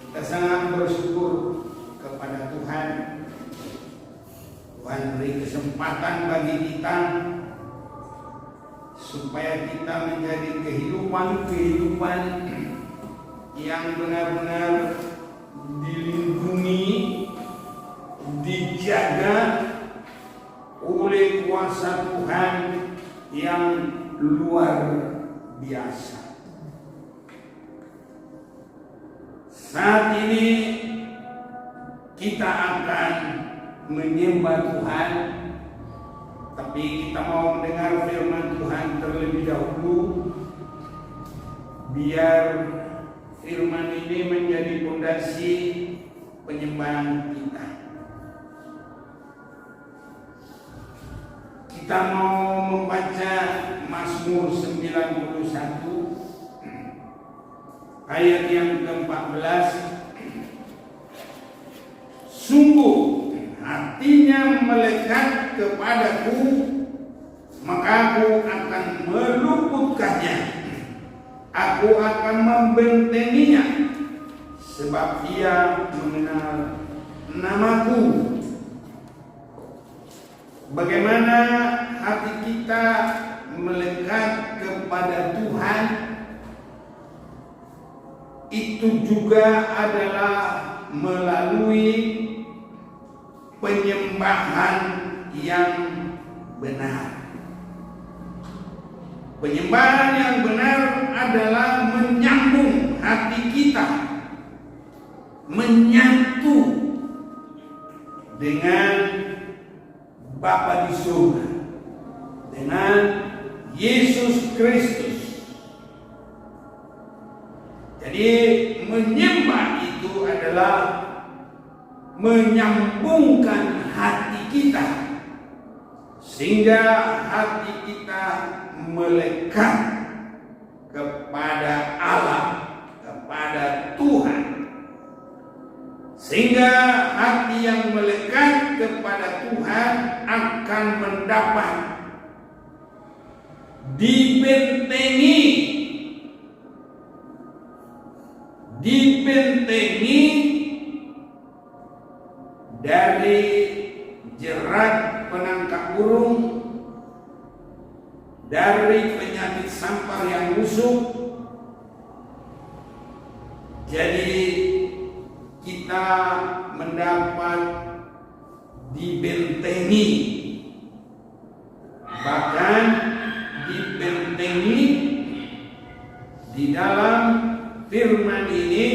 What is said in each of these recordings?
Kita sangat bersyukur kepada Tuhan. Tuhan beri kesempatan bagi kita supaya kita menjadi kehidupan yang benar-benar dilindungi, dijaga oleh kuasa Tuhan yang luar biasa. Saat ini kita akan menyembah Tuhan, tapi kita mau mendengar firman Tuhan terlebih dahulu, biar firman ini menjadi fondasi penyembahan kita. Kita mau membaca Mazmur 91 ayat yang ke-14. Sungguh hatinya melekat kepadaku, maka aku akan meluputkannya. Aku akan membentenginya, sebab ia mengenal namaku. Bagaimana hati kita melekat kepada Tuhan, itu juga adalah melalui penyembahan yang benar. Penyembahan yang benar adalah menyambung hati kita, menyatu dengan Bapa di surga, dengan Yesus Kristus. Jadi menyembah itu adalah menyambungkan hati kita, sehingga hati kita melekat kepada Allah, kepada Tuhan. Sehingga hati yang melekat kepada Tuhan akan mendapat dibentengi dari jerat penangkap burung, dari penyakit sampar yang busuk. Jadi kita mendapat dibentengi, bahkan dibentengi di dalam firman ini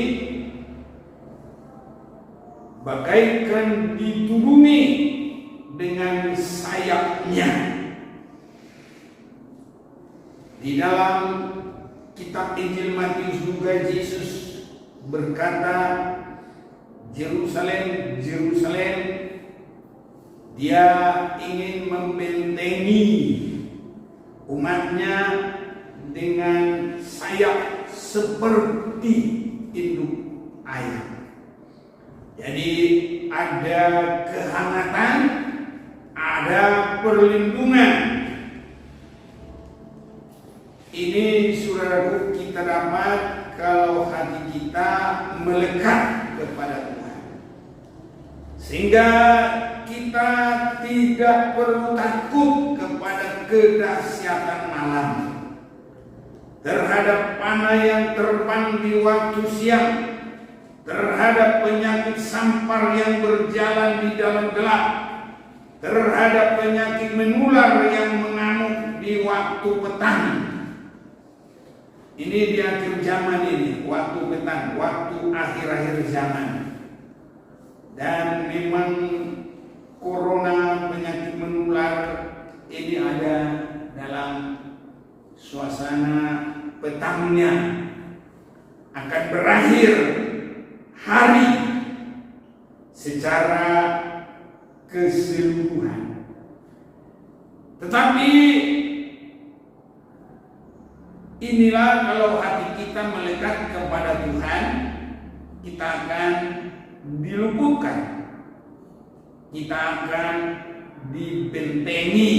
bagaikan ditudungi dengan sayapnya. Di dalam kitab Injil Matius juga Yesus berkata, Yerusalem, Yerusalem, dia ingin membentengi umatnya dengan sayap seperti induk ayam. Jadi ada kehangatan, ada perlindungan. Ini saudaraku kita dapat kalau hati kita melekat kepada Tuhan, sehingga kita tidak perlu takut kepada kedahsyatan malam, terhadap panah yang terbang di waktu siang, terhadap penyakit sampar yang berjalan di dalam gelap, terhadap penyakit menular yang mengamuk di waktu petang. Ini di akhir zaman ini, waktu petang, waktu akhir-akhir zaman. Dan memang corona, penyakit menular ini ada dalam suasana petangnya, akan berakhir hari secara keseluruhan. Tetapi inilah kalau hati kita melekat kepada Tuhan, kita akan diluputkan, kita akan dibentengi,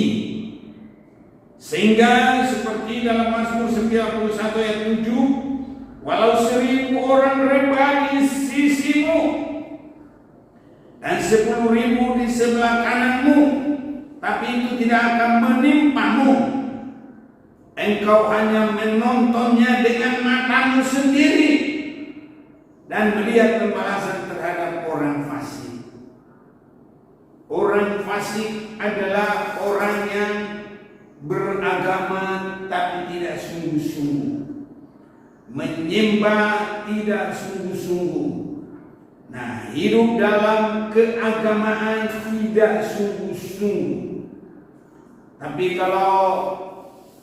sehingga seperti dalam Mazmur 91 ayat 7, walau 1000 orang rebah di sisimu dan 10.000 di sebelah kananmu, tapi itu tidak akan menimpamu. Engkau hanya menontonnya dengan matamu sendiri dan melihat pembalasan terhadap orang fasik. Orang fasik adalah orang yang beragama tapi tidak sungguh-sungguh, menyembah tidak sungguh-sungguh. Nah, hidup dalam keagamaan tidak sungguh-sungguh. Tapi kalau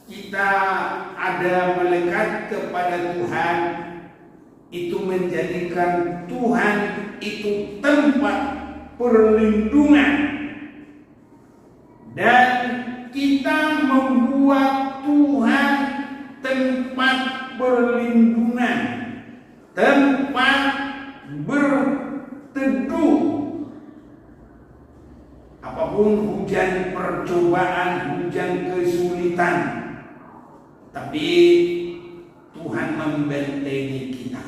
kita ada melekat kepada Tuhan, itu menjadikan Tuhan itu tempat perlindungan, dan kita membuat Tuhan tempat perlindungan, tempat berteduh. Apapun hujan percobaan, hujan kesulitan, tapi Tuhan membentengi kita.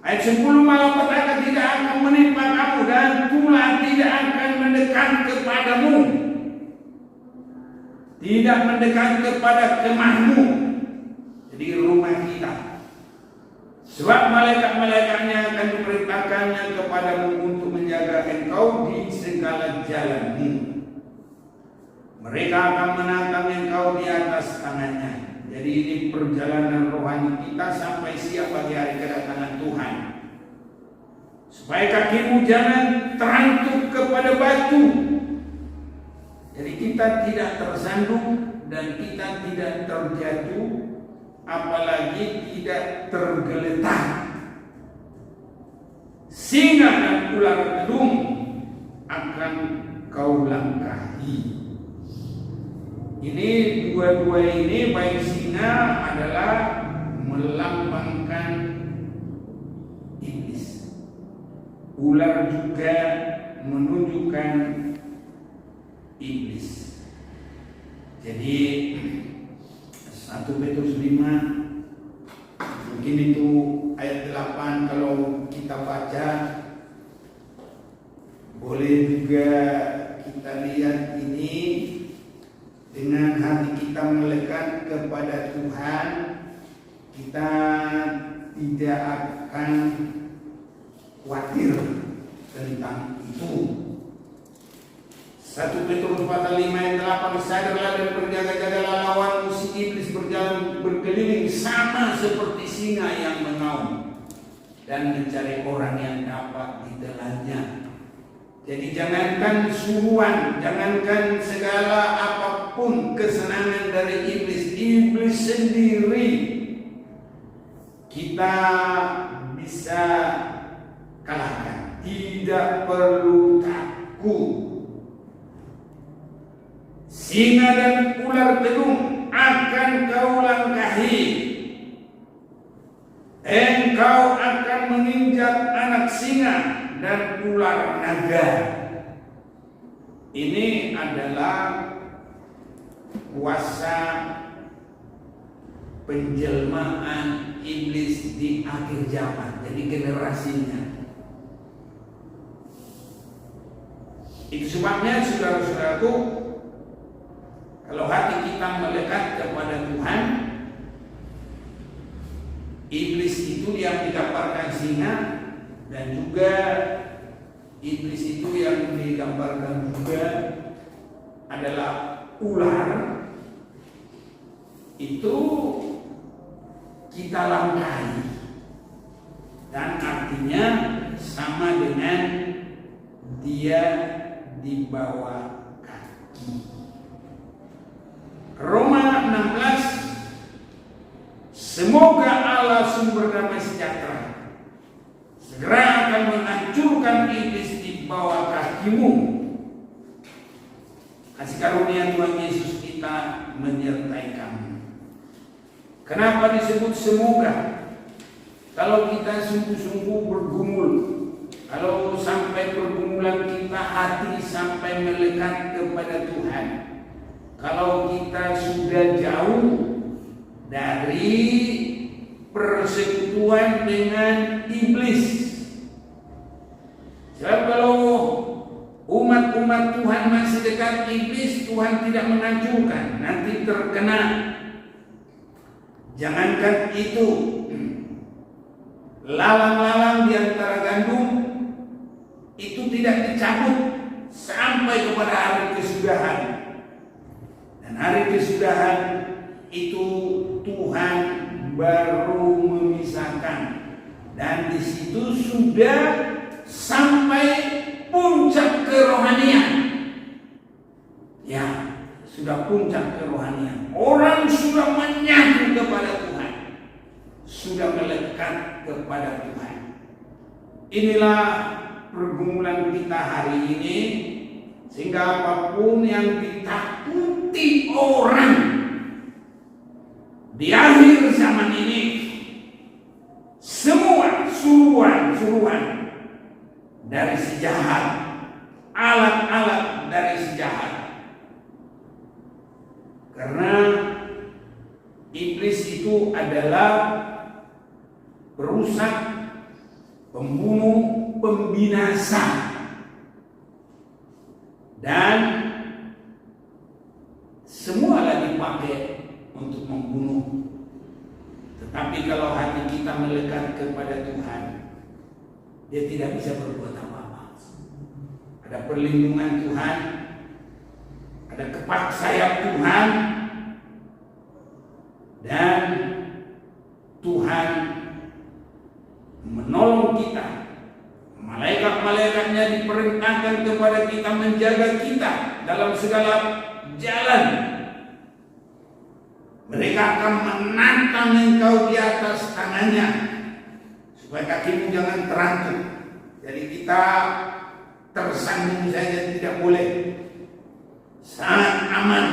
Ayat 10, malapetaka tidak akan menimpa kamu dan tulah tidak akan mendekat kepadamu, tidak mendekat kepada kemahmu, jadi rumah kita. Sebab malaikat-malaikatnya akan diperintahkannya kepadamu untuk menjaga engkau di segala jalanmu. Mereka akan menatang engkau di atas tangannya. Jadi ini perjalanan rohani kita sampai siap bagi hari kedatangan Tuhan. Supaya kakimu jangan terantuk kepada batu. Jadi kita tidak tersandung dan kita tidak terjatuh, apalagi tidak tergeletak. Singa dan ular gedung akan kau langkahi. Ini dua-dua ini, baik singa adalah melambangkan iblis, ular juga menunjukkan iblis. Jadi 1 Petrus 5 mungkin itu ayat 8 kalau kita baca, boleh juga kita lihat ini dengan hati kita melekat kepada Tuhan, kita tidak akan khawatir tentang itu. 1 Petrus 4 ayat 5 ayat 8, sadarlah dan berjaga-jagalah, lawanmu si iblis berjalan berkeliling sama seperti singa yang mengaum dan mencari orang yang dapat ditelannya. Jadi jangankan suruhan, jangankan segala apapun kesenangan dari iblis, iblis sendiri kita bisa kalahkan, tidak perlu takut. Singa dan ular gedung akan kau langkahi, engkau akan menginjak anak singa dan ular naga. Ini adalah kuasa penjelmaan iblis di akhir zaman, jadi generasinya. Itu sebabnya saudara-saudaraku, kalau hati kita melekat kepada Tuhan, iblis itu yang digambarkan singa, dan juga iblis itu yang digambarkan juga adalah ular. Itu kita langkahi, dan artinya sama dengan dia di bawah kaki. Roma 16, semoga Allah sumber damai sejahtera segera akan menghancurkan iblis di bawah kakimu. Kasih karunia Tuhan Yesus kita menyertai kamu. Kenapa disebut semoga? Kalau kita sungguh-sungguh bergumul, kalau sampai pergumulan kita hati sampai melekat kepada Tuhan, kalau kita sudah jauh dari persekutuan dengan iblis. Sebab kalau umat-umat Tuhan masih dekat iblis, Tuhan tidak menghancurkan, nanti terkena. Jangankan itu, lalang-lalang di antara gandum itu tidak dicabut sampai kepada hari kesudahan. Dan hari kesudahan itu Tuhan baru memisahkan, dan di situ sudah sampai puncak kerohanian. Ya, sudah puncak kerohanian. Orang sudah menyatu kepada Tuhan, sudah melekat kepada Tuhan. Inilah pergumulan kita hari ini, sehingga apapun yang ditakuti orang di akhir zaman ini, semua suruhan-suruhan dari si jahat, alat-alat dari si jahat. Karena iblis itu adalah perusak, pembunuh, pembinasa, dan semualah dipakai untuk membunuh. Tetapi kalau hati kita melekat kepada Tuhan, dia tidak bisa berbuat apa-apa. Ada perlindungan Tuhan, ada kepak sayap Tuhan, dan Tuhan menolong kita. Malaikat-malaikatnya diperintahkan kepada kita menjaga kita dalam segala jalan. Mereka akan menantang engkau di atas tangannya, supaya kakimu jangan terangkut. Jadi kita tersandung saja tidak boleh. Sangat aman.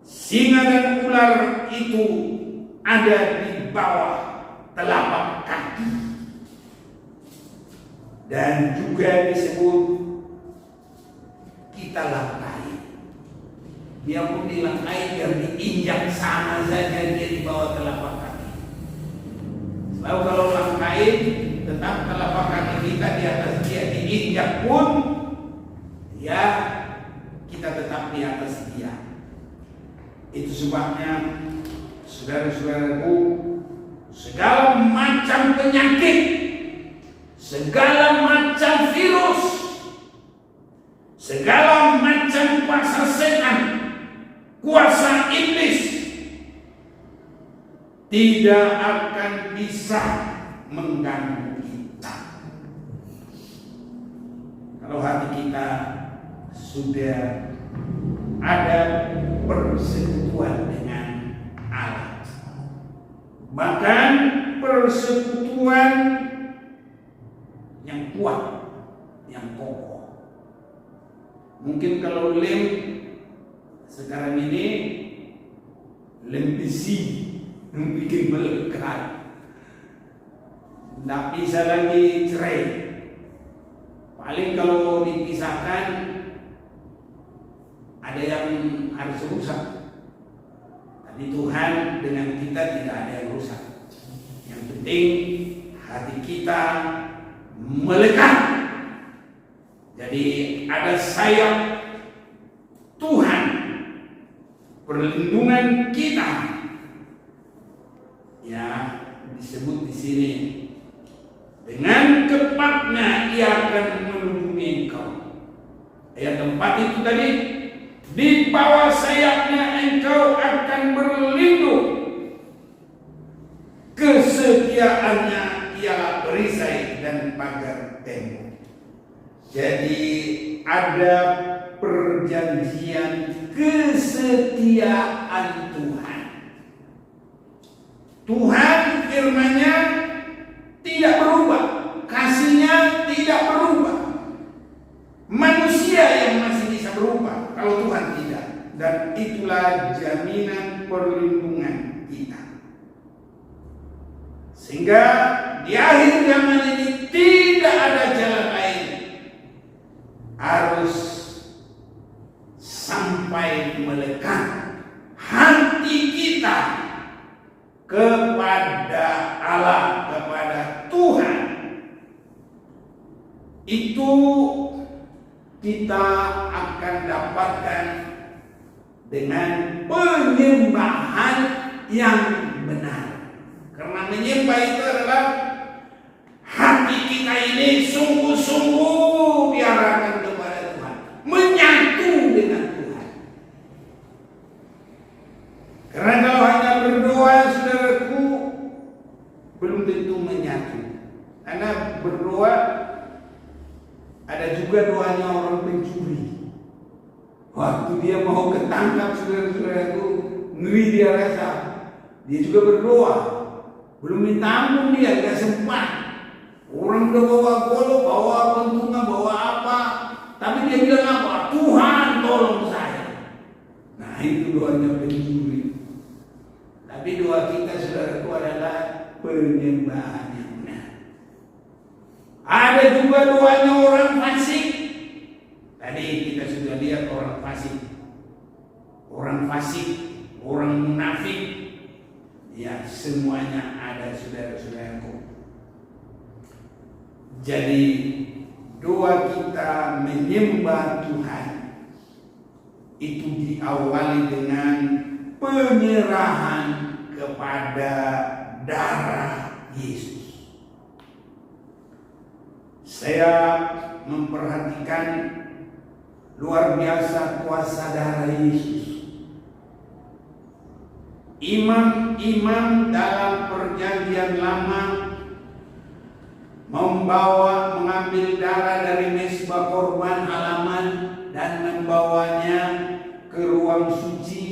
Singa dan ular itu ada di bawah telapak kaki. Dan juga disebut kita langkai. Dia pun dilangkai, biar diinjak sama saja dia di bawah telapak kaki. Sebab kalau langkai, tetap telapak kaki kita di atas dia, diinjak pun ya kita tetap di atas dia. Itu sebabnya, saudara-saudaraku, segala macam penyakit, segala macam virus, segala macam kuasa setan, kuasa iblis tidak akan bisa mengganggu kita kalau hati kita sudah ada persekutuan dengan Allah. Bahkan persekutuan yang kuat, yang kokoh. Mungkin kalau lem sekarang ini lem besi yang bikin melekat, tidak bisa lagi cerai. Paling kalau dipisahkan ada yang harus rusak. Tapi Tuhan dengan kita tidak ada yang rusak. Yang penting hati kita melekat. Jadi ada sayap Tuhan, perlindungan kita. Ya, disebut di sini, dengan kepaknya ia akan melindungi engkau. Ayat 4 itu tadi, di bawah sayapnya engkau akan berlindung. Kesetiaannya ialah perisai dan pagar tembok. Jadi ada perjanjian kesetiaan Tuhan. Tuhan firman-Nya tidak berubah, kasih-Nya tidak berubah. Manusia yang masih bisa berubah, kalau Tuhan tidak. Dan itulah jaminan perlindungan kita. Sehingga di akhir zaman ini tidak ada jalan lain, harus sampai melekat hati kita kepada Allah, kepada Tuhan, itu kita akan dapatkan dengan penyembahan yang benar. Karena menyembah itu adalah hati kita ini sungguh-sungguh diarahkan kepada Tuhan, menyatu dengan Tuhan. Karena kalau hanya berdoa, saudaraku, belum tentu menyatu. Karena berdoa, ada juga doanya orang pencuri. Waktu dia mau ketangkap, saudara-saudaraku, ngeri dia rasa. Dia juga berdoa, belum minta ampun, dia gak sempat. Orang udah bawa golok, bawa pentungan, bawa apa, tapi dia bilang apa? Tuhan tolong saya. Nah, itu doanya pencuri. Tapi doa kita, saudaraku, adalah penyembahan yang benar. Ada juga doanya orang fasik. Tadi kita sudah lihat orang fasik, orang munafik. Ya, semuanya ada, saudara-saudaraku. Jadi doa kita menyembah Tuhan itu diawali dengan penyerahan kepada darah Yesus. Saya memperhatikan luar biasa kuasa darah Yesus. Imam-imam dalam perjanjian lama mengambil darah dari mezbah korban halaman dan membawanya ke ruang suci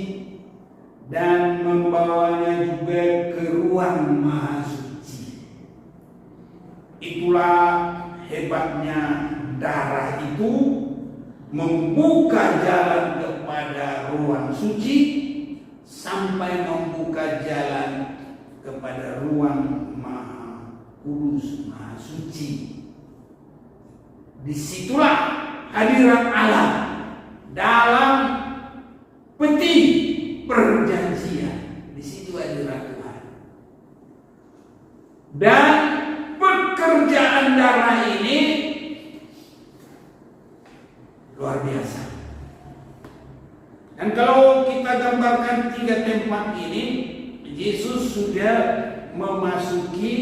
dan membawanya juga ke ruang maha suci. Itulah hebatnya darah itu, membuka jalan kepada ruang suci sampai membuka jalan kepada ruang maha kudus, maha suci. Disitulah hadirat Allah dalam peti perjanjian. Di situ hadirat Tuhan. Dan pekerjaan darah ini luar biasa. Dan kalau kita gambarkan 3 tempat ini, Yesus sudah memasuki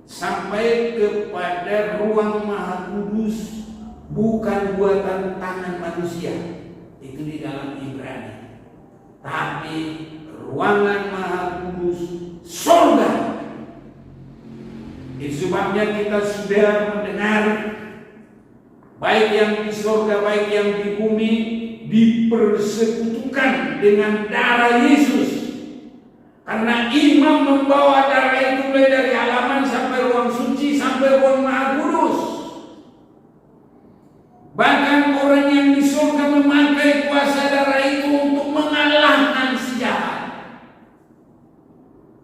sampai kepada ruang maha kudus, bukan buatan tangan manusia. Itu di dalam Ibrani. Tapi ruangan maha kudus surga. Itu sebabnya kita sudah mendengar, baik yang di surga, baik yang di bumi, dipersekutukan dengan darah Yesus. Karena imam membawa darah itu mulai dari halaman sampai ruang suci, sampai ruang maha kudus. Bahkan orang yang di surga memakai kuasa darah itu untuk mengalahkan si jahat.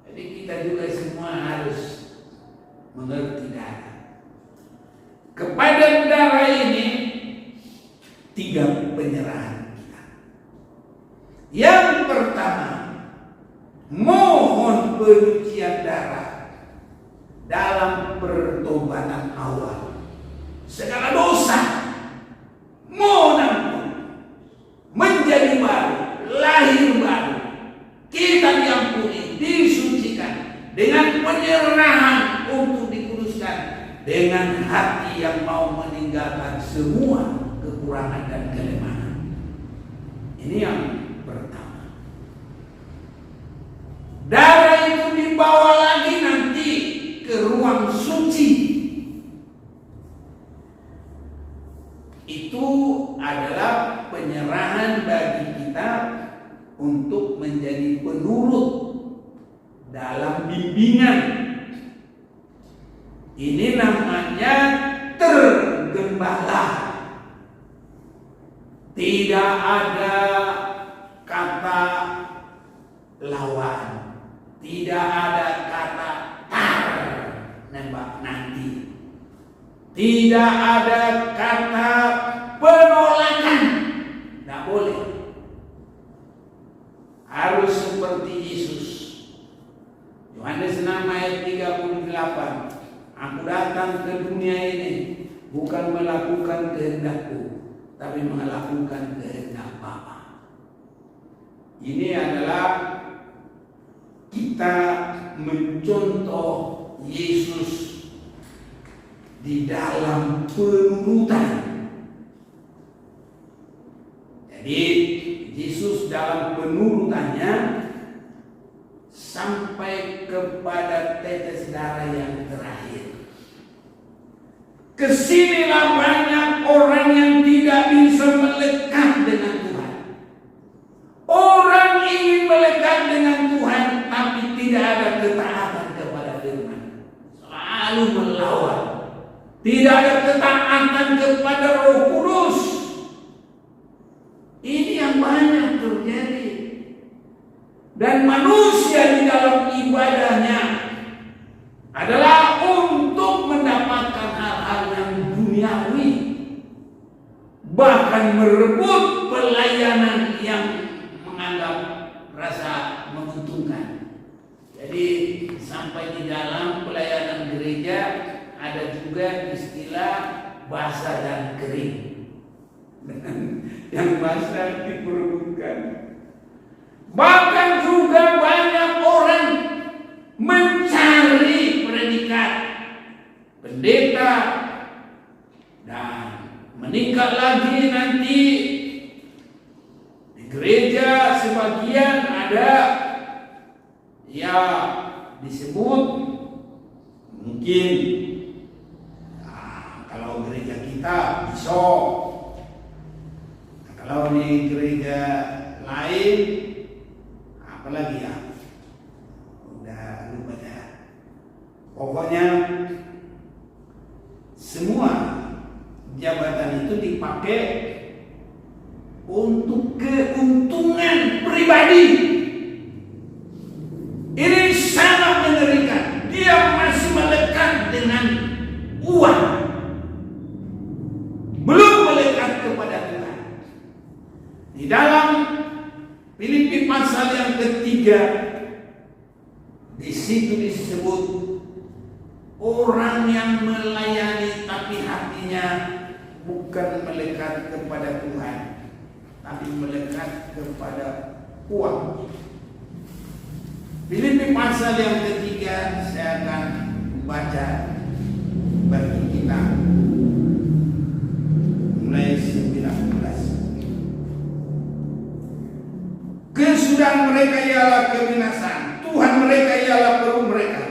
Jadi kita juga semua harus mengerti darah. Kepada darah ini 3 penyerahan kita. Yang pertama, mohon penyucian darah dalam pertobatan awal. Segala dosa mohon ampun, menjadi baru, lahir baru. Kita diampuni, disucikan dengan penyerahan untuk dikuduskan, dengan hati yang mau meninggalkan semua kekurangan dan kelemahan. Ini yang pertama. Darah itu dibawa lagi nanti ke ruang suci. Itu adalah penyerahan bagi kita untuk menjadi penurut dalam bimbingan. Ini namanya tergembala. Tidak ada kata lawan, tidak ada kata tar, nembak nanti, tidak ada kata penolakan, tidak boleh. Harus seperti Yesus, Yohanes 6 ayat 38. Aku datang ke dunia ini bukan melakukan kehendakku, tapi melakukan kehendak Bapa. Ini adalah kita mencontoh Yesus di dalam penurutan. Jadi Yesus dalam penurutannya sampai kepada tetes darah yang terakhir. Kesinilah banyak orang yang tidak bisa melekat dengan Tuhan. Orang ingin melekat dengan Tuhan, tapi tidak ada ketaatan kepada firman. Selalu melawan. Tidak ada ketaatan kepada Roh Kudus. Ini yang banyak terjadi. Dan manusia di dalam ibadahnya adalah untuk mendapatkan hal-hal yang duniawi, bahkan merebut pelayanan yang menganggap rasa menguntungkan. Jadi sampai di dalam pelayanan gereja ada juga istilah basah dan kering. Yang basah diperebutkan. Bahkan juga banyak orang mencari predikat pendeta, dan meningkat lagi nanti di gereja sebagian ada ya disebut mungkin kalau gereja kita besok, kalau di gereja lain apalagi ya, udah lupa ya. Pokoknya semua jabatan itu dipakai untuk keuntungan pribadi. Ini sangat mengerikan. Dia masih melekat dengan uang, belum melekat kepada Tuhan. Di dalam Filipi pasal yang ketiga, di situ disebut orang yang melayani tapi hatinya bukan melekat kepada Tuhan, tapi melekat kepada uang. Filipi pasal yang ketiga, saya akan baca bagi kita mulai 19. Kesudahan mereka ialah kebinasaan, Tuhan mereka ialah peru mereka,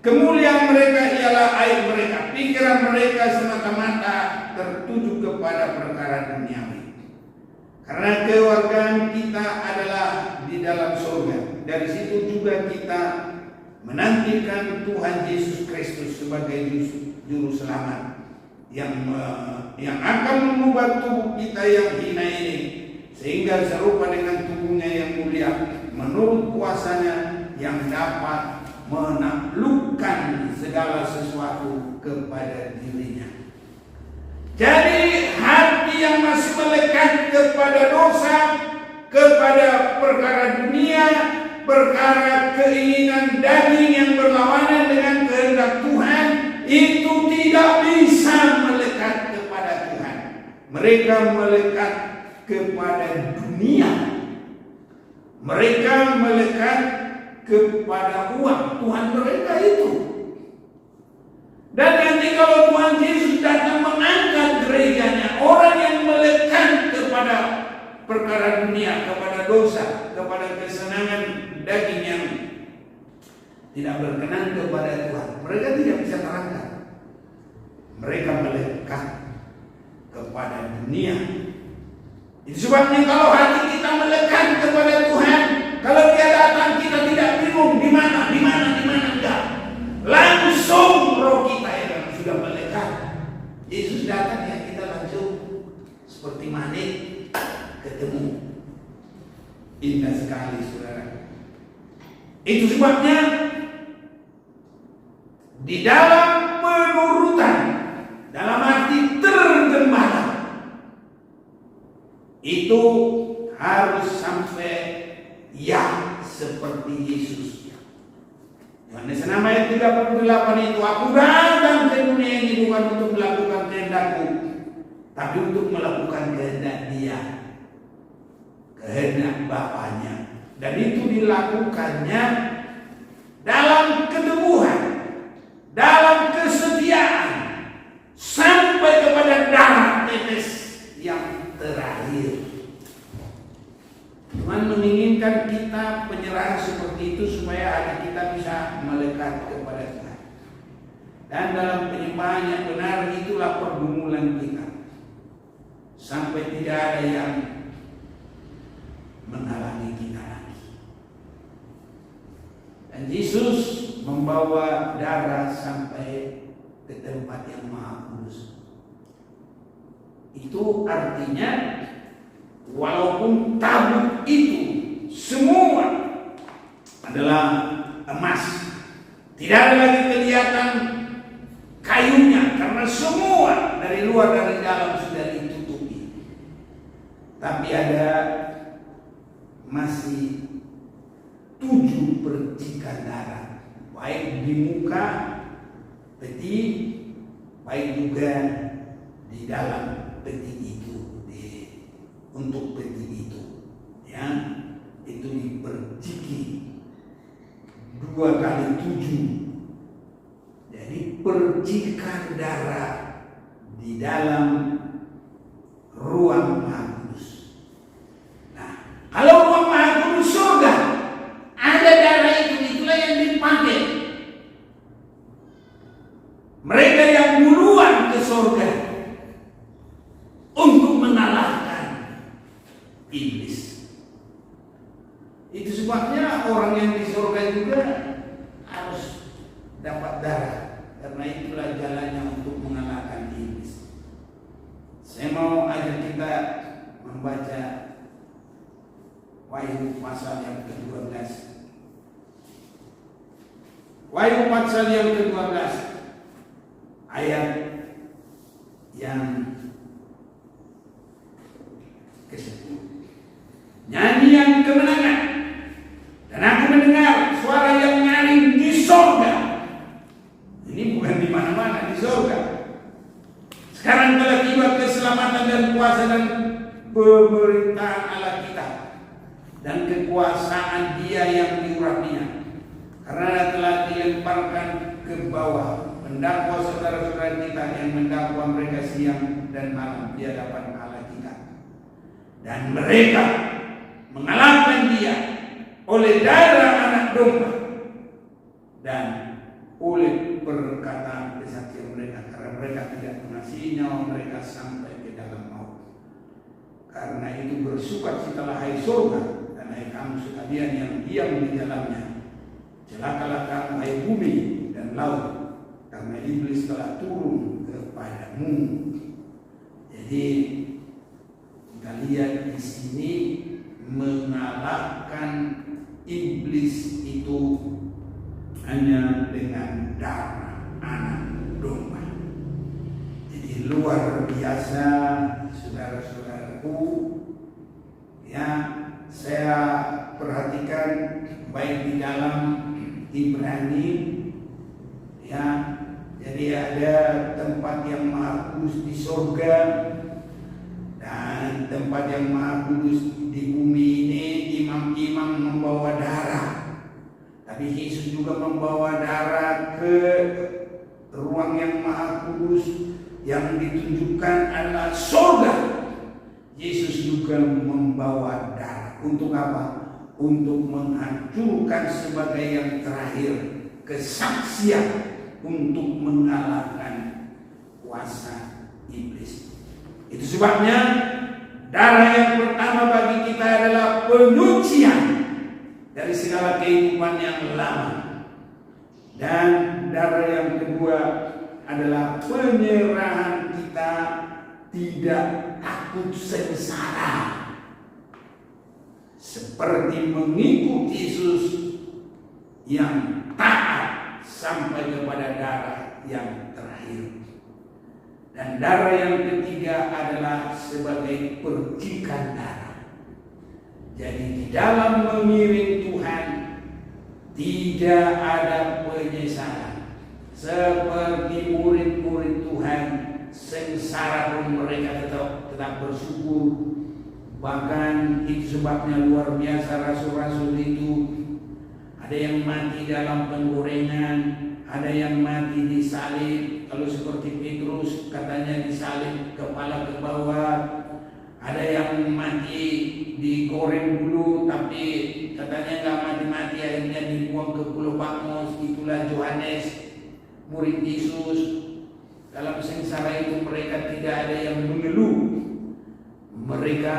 kemuliaan mereka ialah aib mereka, pikiran mereka semata-mata tertuju kepada perkara duniawi. Karena kewargaan kita adalah di dalam surga, dari situ juga kita menantikan Tuhan Yesus Kristus sebagai juru selamat yang akan mengubah tubuh kita yang hina ini sehingga serupa dengan tubuhnya yang mulia menurut kuasanya yang dapat menaklukkan segala sesuatu kepada dirinya. Jadi hati yang masih melekat kepada dosa, kepada perkara dunia, perkara keinginan daging yang berlawanan dengan kehendak Tuhan, itu tidak bisa melekat kepada Tuhan. Mereka melekat kepada dunia, mereka melekat kepada uang. Tuhan mereka itu. Dan nanti kalau Tuhan Yesus datang mengangkat gerejanya, orang yang melekat kepada perkara dunia, kepada dosa, kepada kesenangan daging yang tidak berkenan kepada Tuhan, mereka tidak bisa terangkat. Mereka melekat kepada dunia. Itu sebabnya kalau hati kita melekat kepada Tuhan, kalau Dia datang kita tidak bingung di mana enggak. Langsung roh kita yang sudah melekat. Yesus datang ya kita langsung seperti magnet ketemu. Indah sekali saudara. Itu sebabnya di dalam penurutan, dalam arti tergembala, itu harus sampai ya seperti Yesus. Yohanes 6 ayat 38 itu, aku datang ke dunia ini bukan untuk melakukan kehendakku, tapi untuk melakukan kehendak Dia, kehendak Bapaknya. Dan itu dilakukannya dalam keteguhan, dalam kesetiaan, sampai kepada darah tetes yang terakhir. Tuhan menginginkan kita penyerahan seperti itu supaya hati kita bisa melekat kepada Tuhan. Dan dalam penyembahan yang benar itulah pergumulan kita, sampai tidak ada yang menghalangi kita lagi. Dan Yesus membawa darah sampai ke tempat yang Maha Kudus. Itu artinya walaupun tabut itu semua adalah emas, tidak ada lagi kelihatan kayunya karena semua dari luar dari dalam sudah ditutupi. Tapi ada masih 7 percikan darah, baik di muka peti, baik juga di dalam peti itu, untuk peti itu, ya, itu diperciki 2 kali 7. Jadi percikan darah di dalam ruang Maha Kudus. Nah, kalau ruang Maha Kudus surga ada darah itu, itulah yang dipakai mereka yang duluan ke surga untuk mengalahkan iblis. Itu sebabnya orang yang di surga juga harus dapat darah, karena itulah jalannya untuk mengalahkan iblis. Saya mau ajak kita membaca Wahyu pasal yang ke-12. Wahyu pasal yang ke-12 ayat yang ke-10. Nyanyian kemenangan, dan aku mendengar suara yang nyaring di sorga. Ini bukan di mana-mana, di sorga. Sekarang telah tiba keselamatan dan kuasa dan pemerintahan Allah kita, dan kekuasaan Dia yang diurapinya, karena telah dilemparkan ke bawah mendakwa saudara-saudara kita yang mendakwa mereka siang dan malam di hadapan Allah kita. Dan mereka mengalahkan Dia oleh darah anak domba dan oleh perkataan kesaksian mereka, karena mereka tidak mengasihi nyawa mereka sampai ke dalam maut. Karena itu bersukacitalah hai surga, dan hai kamu sekalian yang diam di dalamnya. Celakalah kamu hai bumi dan laut, karena iblis telah turun kepadamu. Jadi kita lihat di sini, mengalahkan iblis itu hanya dengan darah anak domba. Jadi luar biasa, saudara-saudaraku. Ya, saya perhatikan baik di dalam Ibrani, ya, jadi ada tempat yang Maha Kudus di surga dan tempat yang Maha Kudus di bumi ini. Imam-imam membawa darah, tapi Yesus juga membawa darah ke ruang yang Maha Kudus yang ditunjukkan adalah surga. Yesus juga membawa darah untuk apa? Untuk menghancurkan sebagai yang terakhir kesaksian untuk mengalahkan kuasa iblis. Itu sebabnya darah yang pertama bagi kita adalah penyucian dari segala kehidupan yang lama. Dan darah yang kedua adalah penyerahan kita tidak takut sengsara, seperti mengikut Yesus yang taat sampai kepada darah yang terakhir. Dan darah yang ketiga adalah sebagai percikan darah. Jadi di dalam mengiring Tuhan tidak ada penyesalan. Seperti murid-murid Tuhan, sengsara pun mereka tetap bersyukur. Bahkan itu sebabnya luar biasa rasul-rasul itu. Ada yang mati dalam penggorengan, ada yang mati disalib. Kalau seperti Petrus katanya disalib kepala ke bawah. Ada yang mati digoreng dulu tapi katanya nggak mati-mati, akhirnya dibuang ke Pulau Patmos. Itulah Yohanes, murid Yesus. Dalam sengsara itu mereka tidak ada yang mengeluh. Mereka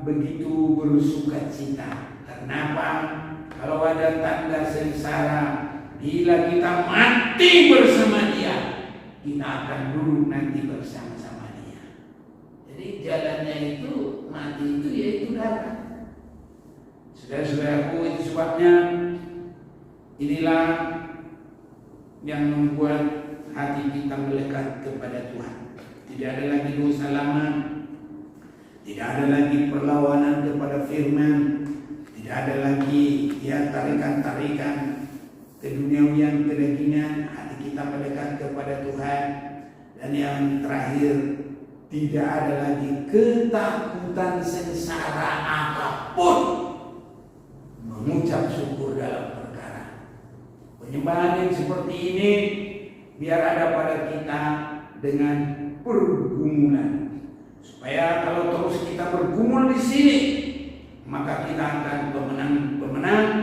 begitu bersuka cita. Kenapa? Kalau ada tanda sengsara, bila kita mati bersama Dia, kita akan duduk nanti bersama-sama Dia. Jadi jalannya itu, mati itu yaitu datang. Saudara-saudaraku, itu sebabnya inilah yang membuat hati kita melekat kepada Tuhan. Tidak ada lagi dosa lama, tidak ada lagi perlawanan kepada firman, tidak ada lagi tarikan-tarikan keduniawian, kedagingan. Hati kita melekat kepada Tuhan. Dan yang terakhir, tidak ada lagi ketakutan sengsara apapun. Mengucap syukur dalam perkara. Penyembahan yang seperti ini biar ada pada kita dengan pergumulan. Supaya kalau terus kita bergumul di sini, maka kita akan pemenang.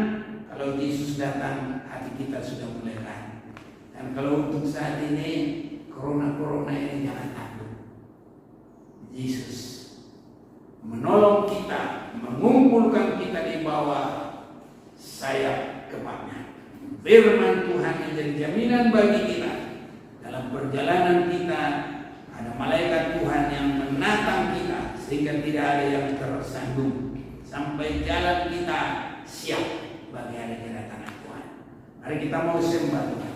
Kalau Yesus datang, hati kita sudah melekat. Dan kalau untuk saat ini, corona ini jangan takut. Yesus menolong kita, mengumpulkan kita di bawah sayap kepaknya. Firman Tuhan menjadi jaminan bagi kita dalam perjalanan kita. Ada malaikat Tuhan yang menatang kita sehingga tidak ada yang tersandung sampai jalan kita siap bagi hari kedatangan Tuhan. Mari kita mau sembah Tuhan.